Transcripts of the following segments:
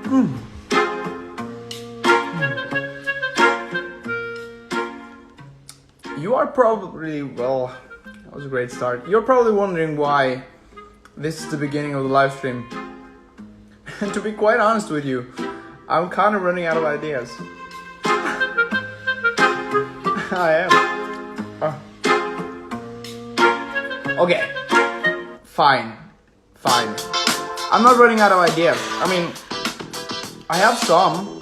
You are probably, well, that was a great start. You're probably wondering why this is the beginning of the live stream. And to be quite honest with you, I'm kind of running out of ideas. I am. Okay. Fine. I'm not running out of ideas. I mean, I have some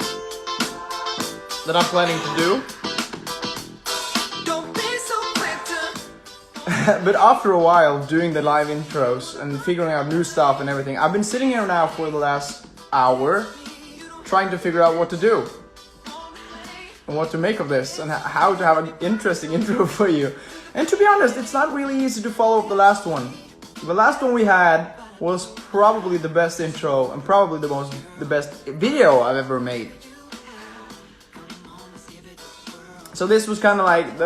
that I'm planning to do. But after a while doing the live intros and figuring out new stuff and everything, I've been sitting here now for the last hour trying to figure out what to do and what to make of this and how to have an interesting intro for you. And to be honest, it's not really easy to follow up the last one. The last one we had was probably the best intro and probably the best video I've ever made. So this was kind of like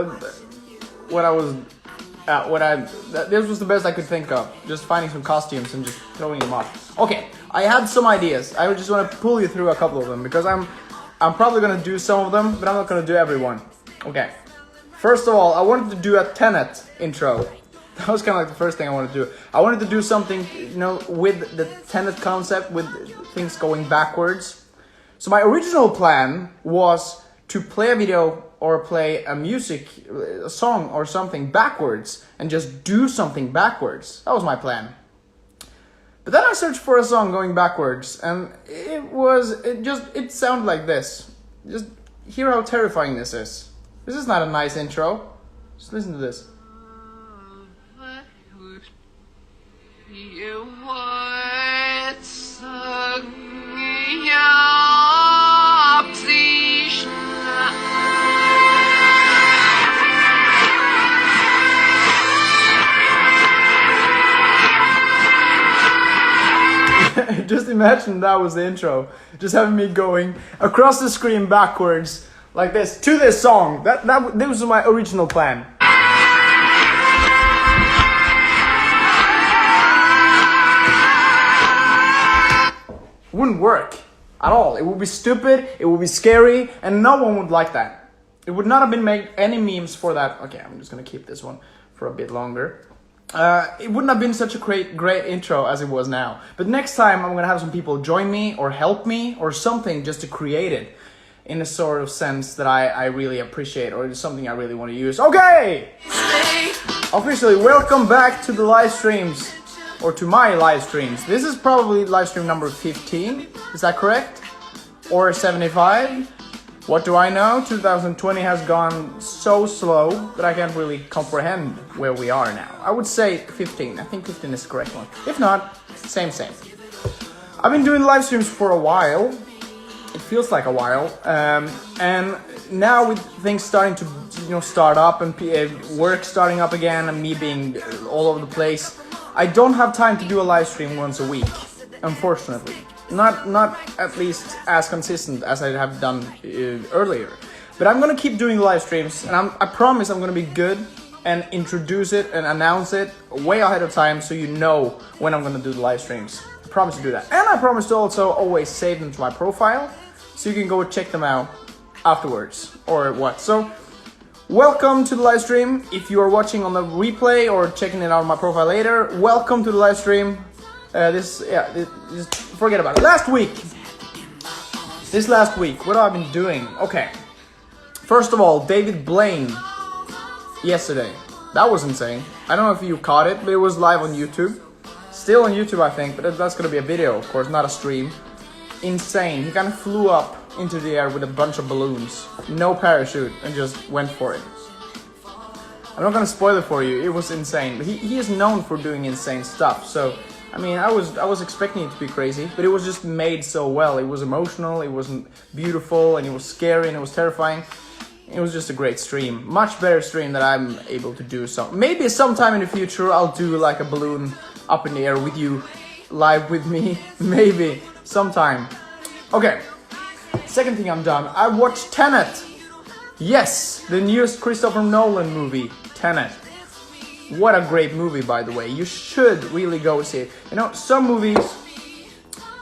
this was the best I could think of. Just finding some costumes and just throwing them up. Okay, I had some ideas. I just want to pull you through a couple of them because I'm probably gonna do some of them, but I'm not gonna do every one. Okay. First of all, I wanted to do a Tenet intro. That was kind of like the first thing I wanted to do. I wanted to do something, with the Tenet concept, with things going backwards. So my original plan was to play a video or play a song or something backwards and just do something backwards. That was my plan. But then I searched for a song going backwards and it sounded like this. Just hear how terrifying this is. This is not a nice intro. Just listen to this. Just imagine that was the intro. Just having me going across the screen backwards like this to this song. That was my original plan. Wouldn't work at all. It would be stupid, it would be scary, and no one would like that. It would not have been made any memes for that. Okay, I'm just gonna keep this one for a bit longer. It wouldn't have been such a great intro as it was now. But next time I'm gonna have some people join me or help me or something just to create it in a sort of sense that I really appreciate or it's something I really want to use. Okay! Officially, welcome back to the live streams. Or to my live streams. This is probably live stream number 15, is that correct? Or 75? What do I know? 2020 has gone so slow that I can't really comprehend where we are now. I would say 15, I think 15 is the correct one. If not, same. I've been doing live streams for a while. It feels like a while. And now with things starting to start up and work starting up again and me being all over the place, I don't have time to do a live stream once a week, unfortunately. Not at least as consistent as I have done earlier. But I'm gonna keep doing live streams, and I promise I'm gonna be good and introduce it and announce it way ahead of time so you know when I'm gonna do the live streams. I promise to do that. And I promise to also always save them to my profile so you can go check them out afterwards or what. So welcome to the live stream. If you are watching on the replay or checking it out on my profile later, welcome to the live stream. Just forget about it. This last week, what have I been doing? Okay. First of all, David Blaine yesterday. That was insane. I don't know if you caught it, but it was live on YouTube. Still on YouTube, I think, but that's gonna be a video, of course, not a stream. Insane. He kind of flew up into the air with a bunch of balloons, no parachute, and just went for it. I'm not gonna spoil it for you. It was insane. But he is known for doing insane stuff. So I mean, I was expecting it to be crazy, but it was just made so well. It was emotional, it wasn't beautiful, and it was scary, and it was terrifying. It was just a great stream. Much better stream that I'm able to do. So maybe sometime in the future I'll do like a balloon up in the air with you, live with me. Maybe sometime. Okay. Second thing I'm done. I watched Tenet. Yes, the newest Christopher Nolan movie, Tenet. What a great movie, by the way. You should really go see it. You know, some movies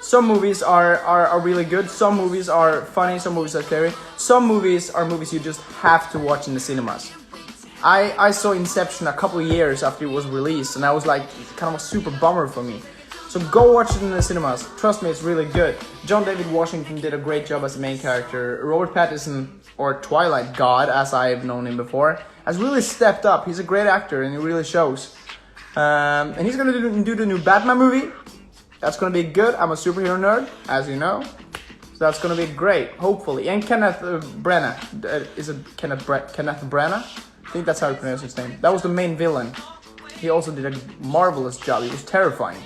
Some movies are really good. Some movies are funny. Some movies are scary. Some movies are movies you just have to watch in the cinemas. I saw Inception a couple of years after it was released, and I was like, kind of a super bummer for me. So go watch it in the cinemas. Trust me, it's really good. John David Washington did a great job as the main character. Robert Pattinson, or Twilight God, as I've known him before, has really stepped up. He's a great actor, and it really shows. And he's gonna do the new Batman movie. That's gonna be good. I'm a superhero nerd, as you know. So that's gonna be great, hopefully. And Kenneth Branagh. Is it Kenneth Branagh? I think that's how you pronounce his name. That was the main villain. He also did a marvelous job. He was terrifying.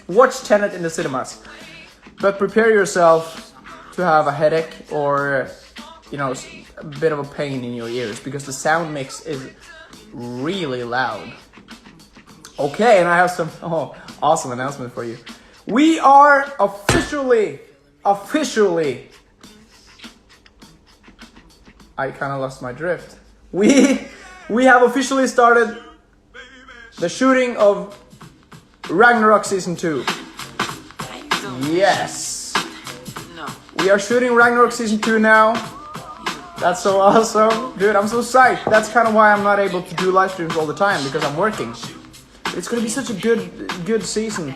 Watch Tenet in the cinemas. But prepare yourself to have a headache or, you know, a bit of a pain in your ears because the sound mix is really loud. Okay, and I have some awesome announcement for you. We are officially, I kind of lost my drift. We have officially started the shooting of Ragnarok Season 2. Yes. We are shooting Ragnarok Season 2 now. That's so awesome. Dude, I'm so psyched. That's kind of why I'm not able to do live streams all the time, because I'm working. It's going to be such a good season.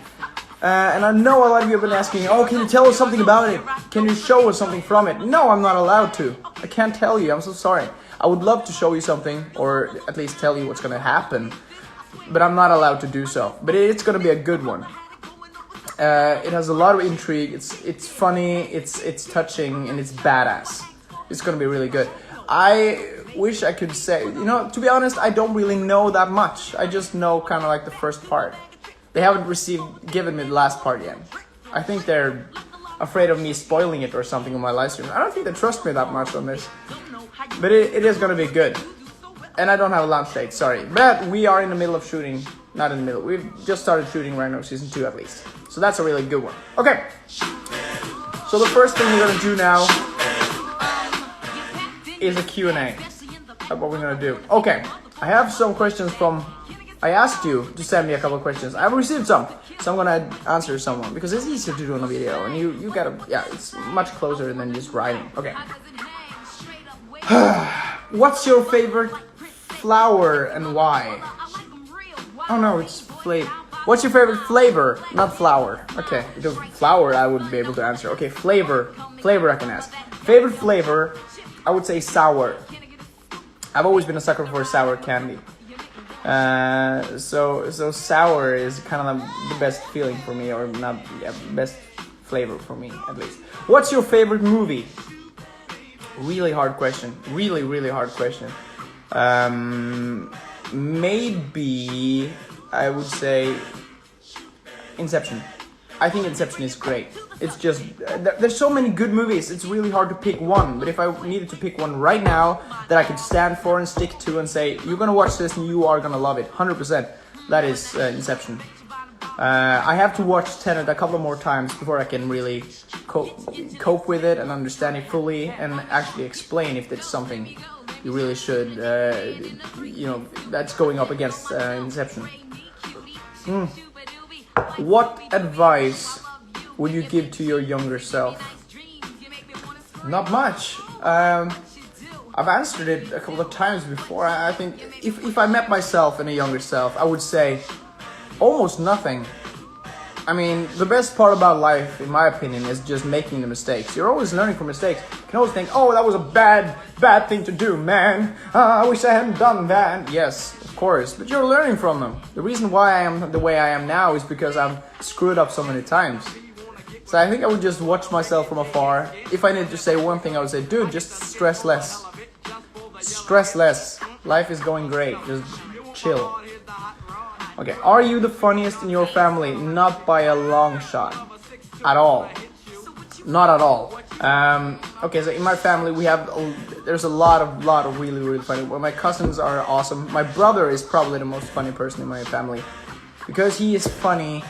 And I know a lot of you have been asking, oh, can you tell us something about it? Can you show us something from it? No, I'm not allowed to. I can't tell you. I'm so sorry. I would love to show you something, or at least tell you what's going to happen. But I'm not allowed to do so. But it's going to be a good one. It has a lot of intrigue. It's funny, it's touching, and it's badass. It's going to be really good. I wish I could say, you know, to be honest, I don't really know that much. I just know kind of like the first part. They haven't given me the last part yet. I think they're afraid of me spoiling it or something on my live stream. I don't think they trust me that much on this. But it is going to be good. And I don't have a launch date, sorry. But we are in the middle of shooting. Not in the middle. We've just started shooting Ragnarok Season 2 at least. So that's a really good one. Okay. So the first thing we're going to do now is a Q&A. That's what we're going to do. Okay. I have some questions from... I asked you to send me a couple of questions. I've received some. So I'm going to answer someone. Because it's easier to do on a video. And you got to... Yeah, it's much closer than just writing. Okay. What's your favorite flower and why? Oh no, it's flavor. What's your favorite flavor? Not flower. Okay, because flower I wouldn't be able to answer. Okay, flavor. Flavor I can ask. Favorite flavor, I would say sour. I've always been a sucker for sour candy. So sour is kind of the best feeling for me, or not, yeah, best flavor for me at least. What's your favorite movie? Really hard question. Really hard question. Maybe I would say Inception. I think Inception is great. It's just there's so many good movies. It's really hard to pick one. But if I needed to pick one right now that I could stand for and stick to and say you're gonna watch this and you are gonna love it 100%, that is Inception. I have to watch Tenet a couple more times before I can really cope with it and understand it fully and actually explain if it's something you really should, you know, that's going up against Inception. What advice would you give to your younger self? Not much. I've answered it a couple of times before. I think if I met myself and a younger self, I would say almost nothing. I mean, the best part about life, in my opinion, is just making the mistakes. You're always learning from mistakes. You can always think, oh, that was a bad thing to do, man. I wish I hadn't done that. Yes, of course, but you're learning from them. The reason why I am the way I am now is because I've screwed up so many times. So I think I would just watch myself from afar. If I needed to say one thing, I would say, dude, just stress less. Stress less. Life is going great. Just chill. Okay, are you the funniest in your family? Not by a long shot. At all. Not at all. Okay, so in my family we have there's a lot of really funny. Well, my cousins are awesome. My brother is probably the most funny person in my family because he is funny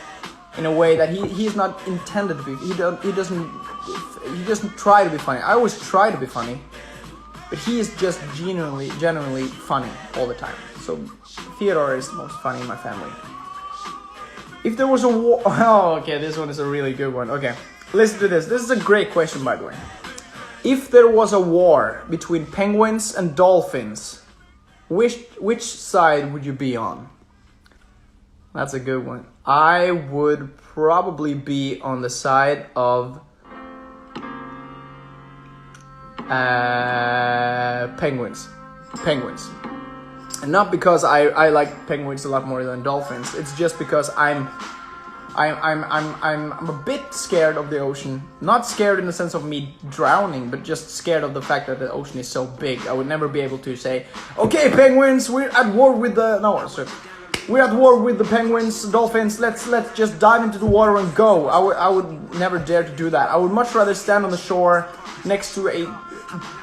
in a way that he is not intended to be. He doesn't try to be funny. I always try to be funny, but he is just genuinely funny all the time. So Theodore is the most funny in my family. If there was a war... Oh, okay, this one is a really good one. Okay, listen to this. This is a great question, by the way. If there was a war between penguins and dolphins, which side would you be on? That's a good one. I would probably be on the side of penguins. And not because I like penguins a lot more than dolphins. It's just because I'm a bit scared of the ocean. Not scared in the sense of me drowning, but just scared of the fact that the ocean is so big. I would never be able to say, okay, penguins, we're at war with the... No, sorry. We're at war with the penguins, dolphins, let's just dive into the water and go. I would never dare to do that. I would much rather stand on the shore next to a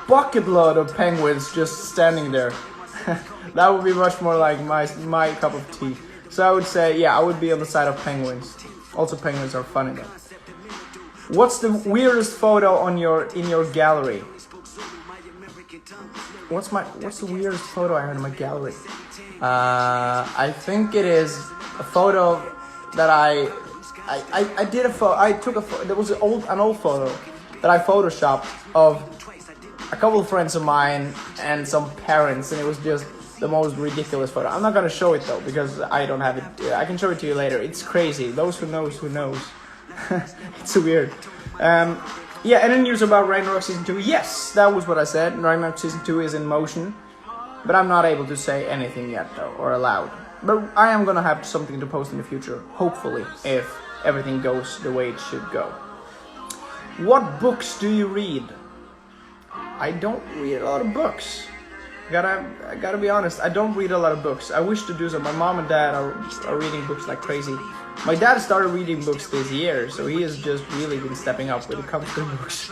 bucket load of penguins just standing there. That would be much more like my cup of tea. So I would say, yeah, I would be on the side of penguins. Also, penguins are funny though. What's the weirdest photo in your gallery? What's the weirdest photo I have in my gallery? I think it is a photo that I took a photo. There was an old photo that I photoshopped of a couple of friends of mine and some parents, and it was just the most ridiculous photo. I'm not gonna show it though because I don't have it. I can show it to you later. It's crazy. Those who knows. It's weird. Yeah, any news about Ragnarok Season 2? Yes, that was what I said. Ragnarok Season 2 is in motion. But I'm not able to say anything yet though, or allowed. But I am gonna have something to post in the future, hopefully, if everything goes the way it should go. What books do you read? I don't read a lot of books. I gotta be honest, I don't read a lot of books. I wish to do so. My mom and dad are reading books like crazy. My dad started reading books this year, so he has just really been stepping up when it comes to books.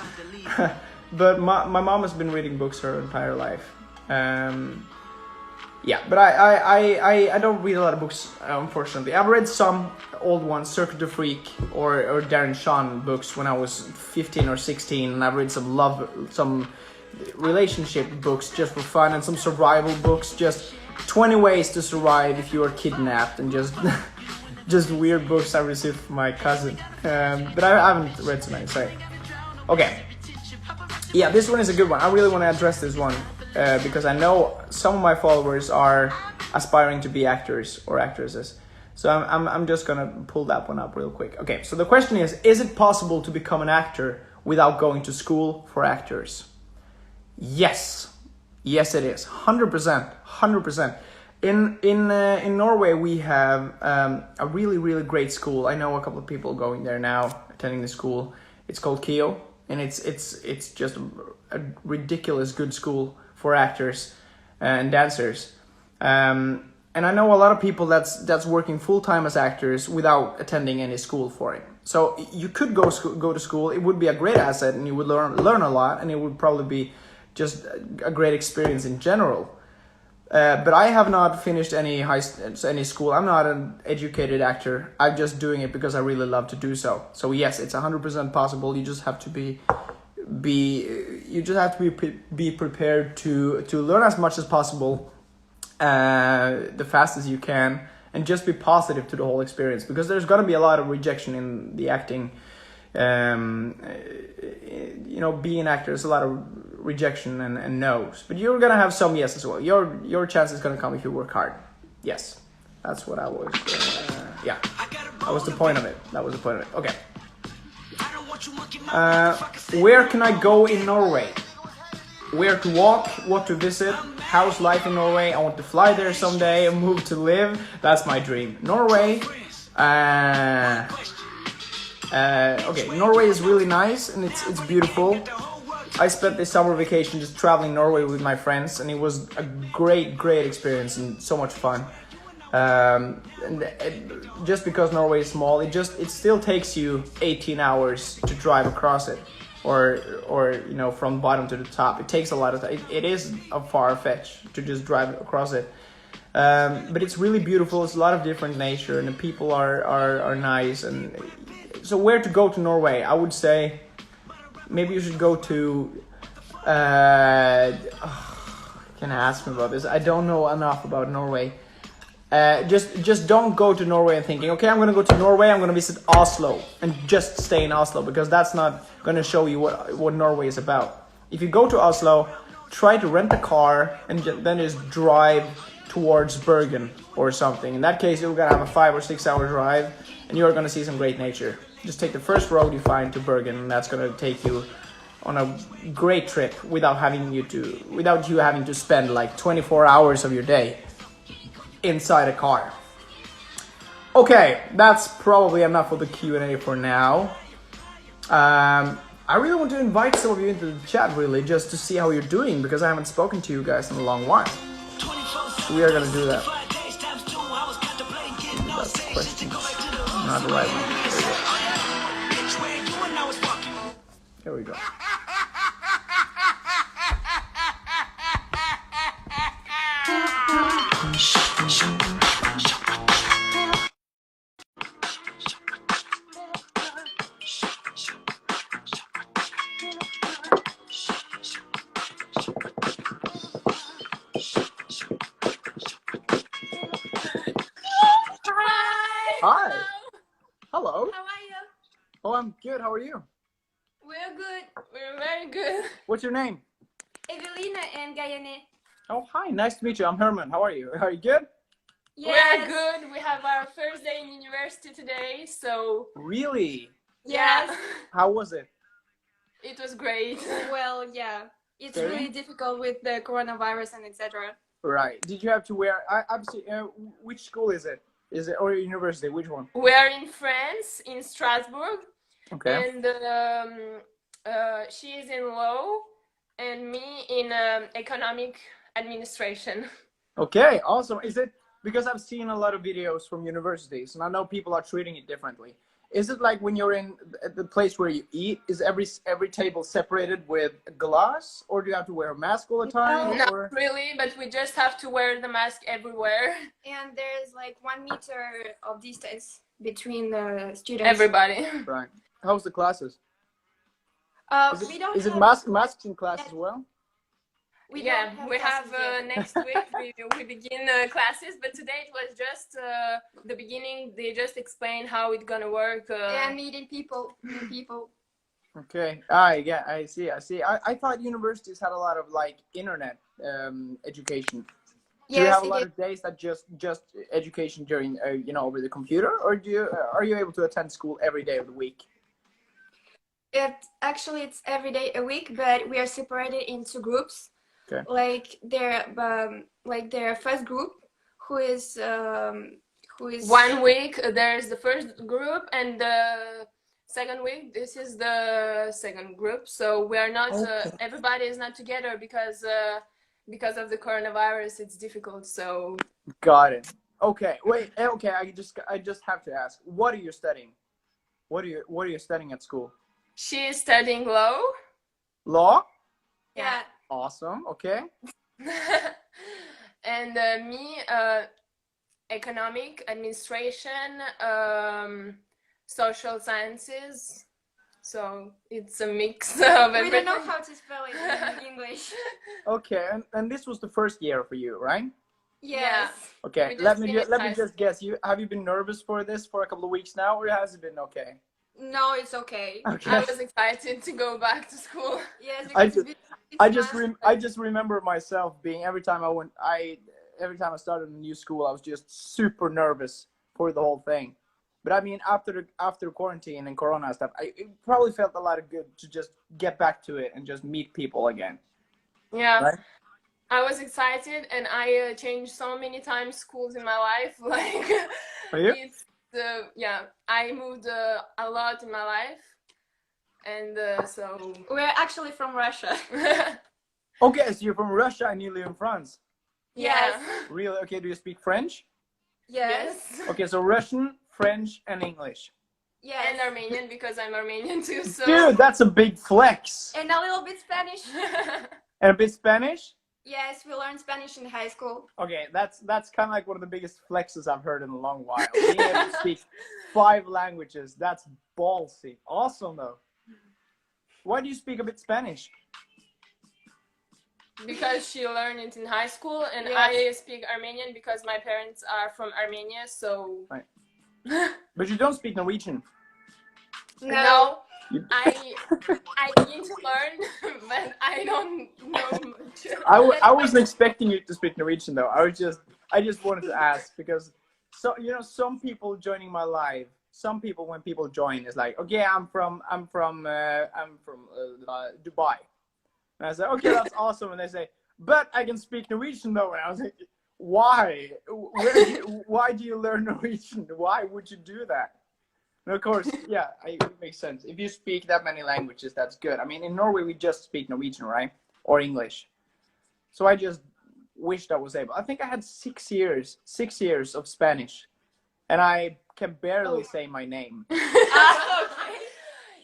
But my mom has been reading books her entire life. Yeah, but I don't read a lot of books, unfortunately. I've read some old ones, Circuit the Freak or Darren Shan books when I was 15 or 16, and I've read some relationship books just for fun, and some survival books, just 20 ways to survive if you are kidnapped, and just just weird books I received from my cousin. But I haven't read so many, sorry. Okay. Yeah, this one is a good one. I really want to address this one. Because I know some of my followers are aspiring to be actors or actresses. So I'm just gonna pull that one up real quick. Okay, so the question is it possible to become an actor without going to school for actors? Yes. Yes, it is. 100%. In Norway, we have a really great school. I know a couple of people going there now, attending the school. It's called KIO, and it's just a ridiculous good school for actors and dancers, and I know a lot of people that's working full-time as actors without attending any school for it. So you could go to school. It would be a great asset, and you would learn a lot, and it would probably be just a great experience in general. But I have not finished any school. I'm not an educated actor. I'm just doing it because I really love to do so. So yes, it's 100% possible. You just have to be prepared to learn as much as possible, the fastest you can, and just be positive to the whole experience, because there's going to be a lot of rejection in the acting. Being an actor is a lot of rejection and no's, but you're going to have some yes as well. Your chance is going to come if you work hard. Yes, that's what I was. Yeah, that was the point of it. Okay. Where can I go in Norway? Where to walk, what to visit, how's life in Norway? I want to fly there someday and move to live. That's my dream. Norway. Okay, Norway is really nice and it's beautiful. I spent this summer vacation just traveling Norway with my friends, and it was a great experience and so much fun. Just because Norway is small, it still takes you 18 hours to drive across it, or from bottom to the top. It takes a lot of time. It is a far fetch to just drive across it, but it's really beautiful. It's a lot of different nature, and the people are nice. And so, where to go to Norway? I would say maybe you should go to. Can I ask me about this? I don't know enough about Norway. Just don't go to Norway and thinking, okay, I'm gonna go to Norway, I'm gonna visit Oslo, and just stay in Oslo, because that's not gonna show you what Norway is about. If you go to Oslo, try to rent a car and then just drive towards Bergen or something. In that case, you're gonna have a 5 or 6 hour drive, and you're gonna see some great nature. Just take the first road you find to Bergen, and that's gonna take you on a great trip without you having to spend like 24 hours of your day inside a car. Okay, that's probably enough of the Q&A for now. I really want to invite some of you into the chat, really, just to see how you're doing, because I haven't spoken to you guys in a long while. We are gonna do that. That's the question. Not the right one. Here we go. Hi. Hello. How are you? Oh, I'm good. How are you? We're good. We're very good. What's your name? Evelina and Gayane. Oh, hi. Nice to meet you. I'm Herman. How are you? Are you good? Yes. We're good. We have our first day in university today, so... Really? Yes. How was it? It was great. Well, yeah. It's really difficult with the coronavirus and etc. Right. Did you have to wear... which school is it? Is it or university? Which one? We're in France, in Strasbourg. Okay. And she is in law, and me in economic administration. Okay, awesome. Is it because I've seen a lot of videos from universities, and I know people are treating it differently. Is it like when you're in the place where you eat, is every table separated with glass, or do you have to wear a mask all the time? No, not really, but we just have to wear the mask everywhere. And there's like 1 meter of distance between the students. Everybody. Right. How's the classes? Is it masks in class as well? We have next week we begin classes, but today it was just the beginning. They just explain how it's gonna work. And meeting people. Okay. Yeah, I see. I thought universities had a lot of like internet education. Do you have a lot of days that just education during over the computer, or are you able to attend school every day of the week? It's every day a week, but we are separated into groups. Okay. Like their first group, who is 1 week. There's the first group, and the second week. This is the second group. So we are not. Everybody is not together because of the coronavirus. It's difficult. So. Got it. Okay. Wait. Okay. I just have to ask. What are you studying? What are you studying at school? She is studying law. Law? Yeah. Awesome. Okay. And me, economic administration, social sciences. So it's a mix of everything. We don't know how to spell it in English. Okay, and this was the first year for you, right? Yes. Okay. Let me just guess. Have you been nervous for this for a couple of weeks now, or has it been okay? No, it's okay. I was excited to go back to school. Yes, I just remember myself being every time I started a new school, I was just super nervous for the whole thing. But I mean, after quarantine and Corona stuff, it probably felt a lot of good to just get back to it and just meet people again. Yeah. Right? I was excited, and I changed so many times schools in my life. Like, are you? I moved a lot in my life, and so we're actually from Russia. Okay, so you're from Russia and you live in France. Yes. Really? Okay. Do you speak French? Yes. Okay, so Russian, French, and English. Yeah, and Armenian, because I'm Armenian too. So. Dude, that's a big flex. And a little bit Spanish. And a bit Spanish? Yes, we learned Spanish in high school. Okay, that's kind of like one of the biggest flexes I've heard in a long while. Being able to speak 5 languages, that's ballsy. Awesome, though. Why do you speak a bit Spanish? because she learned it in high school, and I speak Armenian because my parents are from Armenia, so... Right. But you don't speak Norwegian. No. I need to learn, but I don't know much. I wasn't expecting you to speak Norwegian though. I just wanted to ask because some people joining my live. Some people when people join is like, okay, I'm from Dubai, and I say, okay, that's awesome, and they say, but I can speak Norwegian though, and I was like, why? Why do you learn Norwegian? Why would you do that? And of course, yeah, it makes sense. If you speak that many languages, that's good. I mean, in Norway, we just speak Norwegian, right? Or English. So I just wished I was able. I think I had 6 years of Spanish, and I can barely say my name.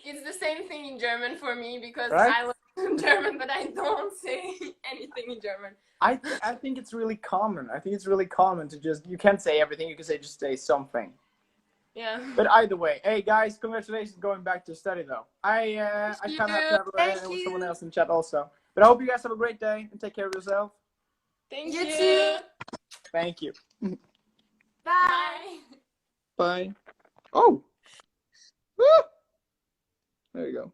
It's the same thing in German for me because right? I learn German, but I don't say anything in German. I think it's really common. I think it's really common to just, you can't say everything. You can just say something. Yeah. But either way, hey guys, congratulations going back to study though. I kind of have to have with someone else in the chat also. But I hope you guys have a great day and take care of yourself. Thank you too. Thank you. Bye. Bye. Oh. Woo! There you go.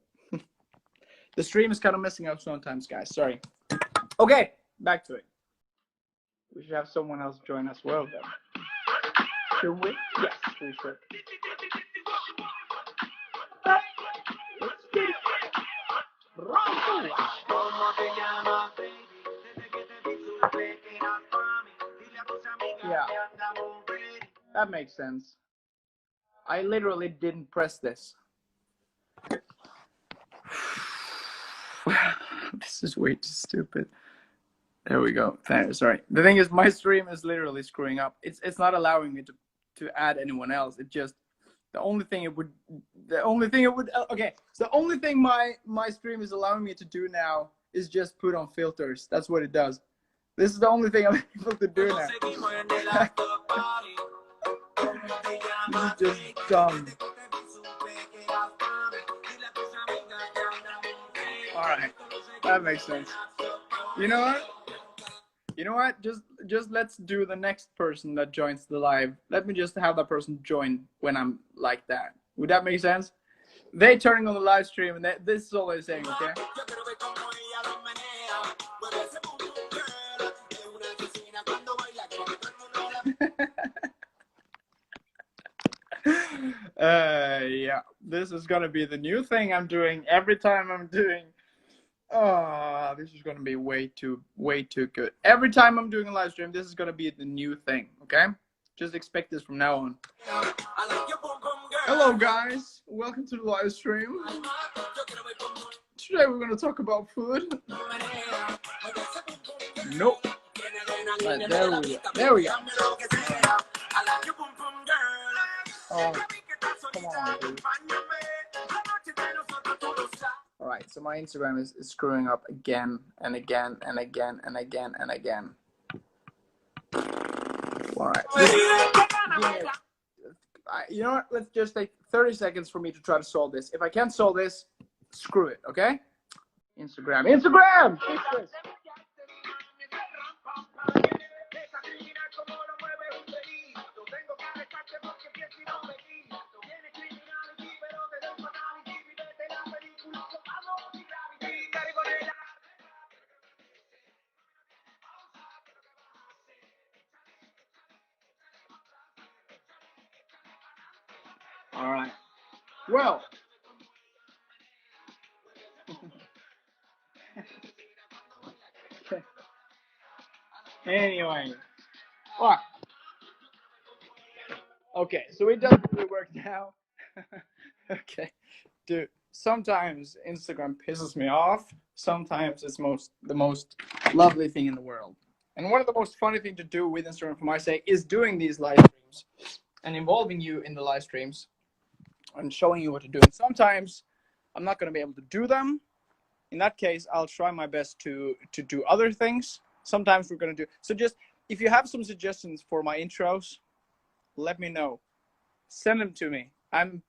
The stream is kind of messing up sometimes, guys. Sorry. Okay, back to it. We should have someone else join as well then. Should we? Yes, we should. Yeah, that makes sense. I literally didn't press this. This is way too stupid. There we go. Sorry. The thing is, my stream is literally screwing up. It's not allowing me to add anyone else. It just the only thing it would okay. So the only thing my stream is allowing me to do now is just put on filters. That's what it does. This is the only thing I'm able to do now. This is just dumb. All right, that makes sense. You know what? You know what? Just let's do the next person that joins the live. Let me just have that person join when I'm like that. Would that make sense? They turning on the live stream, and this is all they're saying. Okay. Yeah, this is gonna be the new thing I'm doing every time I'm doing. Oh, this is gonna be way too good. Every time I'm doing a live stream, this is gonna be the new thing. Okay, just expect this from now on. Hello, guys. Welcome to the live stream. Today we're gonna talk about food. Nope. Right, there we go. Oh, come on, dude. All right, so my Instagram is screwing up again and again and again and again and again. All right. You know what? Let's just take 30 seconds for me to try to solve this. If I can't solve this, screw it, okay? Instagram. Fix this. All right. Well. Anyway. What? Okay, so it doesn't really work now. Okay. Dude, sometimes Instagram pisses me off. Sometimes it's the most lovely thing in the world. And one of the most funny things to do with Instagram for my sake is doing these live streams and involving you in the live streams and showing you what to do. And sometimes I'm not going to be able to do them. In that case, I'll try my best to do other things. Sometimes we're going to do. So just, if you have some suggestions for my intros, let me know. Send them to me. I'm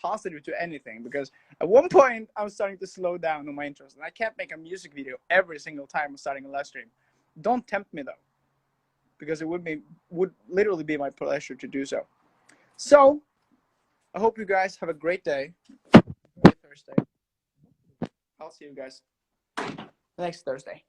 positive to anything, because at one point I'm starting to slow down on my interest, and I can't make a music video every single time I'm starting a live stream. Don't tempt me though, because it would literally be my pleasure to do so. So I hope you guys have a great day. Great Thursday. I'll see you guys next Thursday.